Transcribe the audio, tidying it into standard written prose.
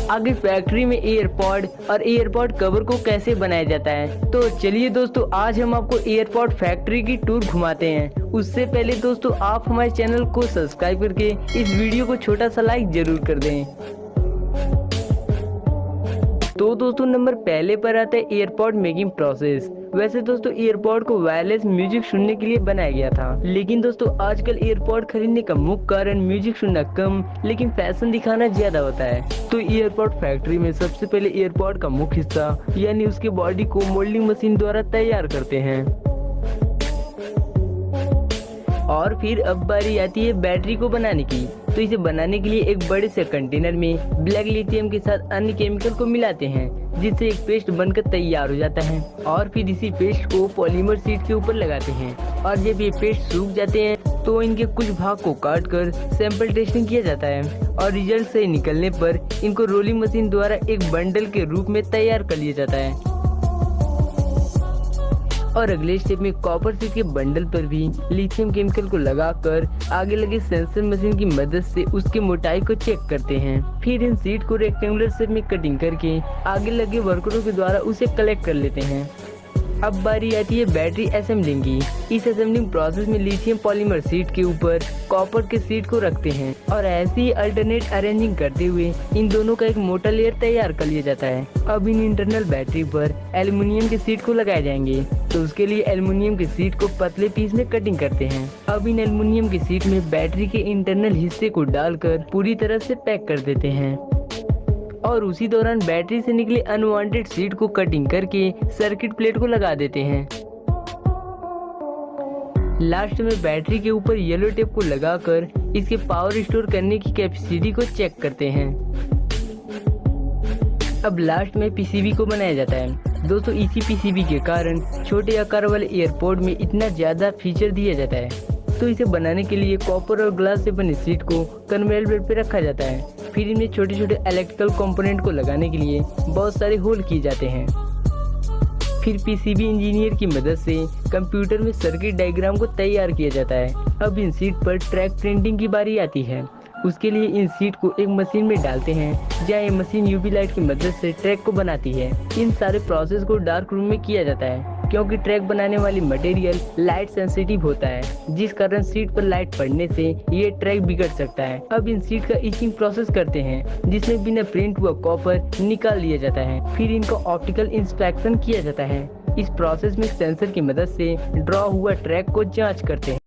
आगे फैक्ट्री में एयरपॉड और एयरपॉड कवर को कैसे बनाया जाता है। तो चलिए दोस्तों, आज हम आपको एयरपॉड फैक्ट्री की टूर घुमाते हैं। उससे पहले दोस्तों, आप हमारे चैनल को सब्सक्राइब करके इस वीडियो को छोटा सा लाइक जरूर कर दें। तो दोस्तों, नंबर पहले पर आता है एयरपॉड मेकिंग प्रोसेस। वैसे दोस्तों, एयरपॉड को वायरलेस म्यूजिक सुनने के लिए बनाया गया था, लेकिन दोस्तों आजकल एयरपॉड खरीदने का मुख्य कारण म्यूजिक सुनना कम लेकिन फैशन दिखाना ज्यादा होता है। तो एयरपॉड फैक्ट्री में सबसे पहले एयरपॉड का मुख्य हिस्सा यानी उसके बॉडी को मोल्डिंग मशीन द्वारा तैयार करते हैं। और फिर अब बारी आती है बैटरी को बनाने की। तो इसे बनाने के लिए एक बड़े से कंटेनर में ब्लैक लिथियम के साथ अन्य केमिकल को मिलाते हैं, जिससे एक पेस्ट बनकर तैयार हो जाता है। और फिर इसी पेस्ट को पॉलीमर शीट के ऊपर लगाते हैं, और जब ये पेस्ट सूख जाते हैं तो इनके कुछ भाग को काट कर सैंपल टेस्टिंग किया जाता है, और रिजल्ट सही निकलने पर इनको रोलिंग मशीन द्वारा एक बंडल के रूप में तैयार कर लिया जाता है। और अगले स्टेप में कॉपर शीट के बंडल पर भी लिथियम केमिकल को लगाकर आगे लगे सेंसर मशीन की मदद से उसकी मोटाई को चेक करते हैं। फिर इन शीट को रेक्टेंगुलर शेप में कटिंग करके आगे लगे वर्करों के द्वारा उसे कलेक्ट कर लेते हैं। अब बारी आती है बैटरी असेंबलिंग की। इस असेंबलिंग प्रोसेस में लिथियम पॉलीमर शीट के ऊपर कॉपर के शीट को रखते हैं, और ऐसे ही अल्टरनेट अरेंजिंग करते हुए इन दोनों का एक मोटा लेयर तैयार कर लिया जाता है। अब इन इंटरनल बैटरी पर एल्युमिनियम के शीट को लगाए जाएंगे, तो उसके लिए एल्युमिनियम के शीट को पतले पीस में कटिंग करते हैं। अब इन एल्युमिनियम के शीट में बैटरी के इंटरनल हिस्से को डालकर पूरी तरह से पैक कर देते हैं, और उसी दौरान बैटरी से निकले अनवांटेड शीट को कटिंग करके सर्किट प्लेट को लगा देते हैं। लास्ट में बैटरी के ऊपर येलो टेप को लगाकर इसके पावर स्टोर करने की कैपेसिटी को चेक करते हैं। अब लास्ट में पीसीबी को बनाया जाता है। दोस्तों, इसी पीसीबी के कारण छोटे आकार वाले एयरपॉड में इतना ज्यादा फीचर दिया जाता है। तो इसे बनाने के लिए कॉपर और ग्लास से बनी शीट को कन्वेयर बेल्ट पे रखा जाता है। फिर इनमें छोटे छोटे इलेक्ट्रिकल कंपोनेंट को लगाने के लिए बहुत सारे होल किए जाते हैं। फिर पीसीबी इंजीनियर की मदद से कंप्यूटर में सर्किट डायग्राम को तैयार किया जाता है। अब इन शीट पर ट्रैक प्रिंटिंग की बारी आती है। उसके लिए इन शीट को एक मशीन में डालते हैं, जहाँ ये मशीन यूवी लाइट की मदद से ट्रैक को बनाती है। इन सारे प्रोसेस को डार्क रूम में किया जाता है, क्योंकि ट्रैक बनाने वाली मटेरियल लाइट सेंसिटिव होता है, जिस कारण शीट पर लाइट पड़ने से ये ट्रैक बिगड़ सकता है। अब इन शीट का इचिंग प्रोसेस करते हैं, जिसमें बिना प्रिंट हुआ कॉपर निकाल लिया जाता है। फिर इनका ऑप्टिकल इंस्पेक्शन किया जाता है। इस प्रोसेस में सेंसर की मदद से ड्रॉ हुआ ट्रैक को जांच करते हैं।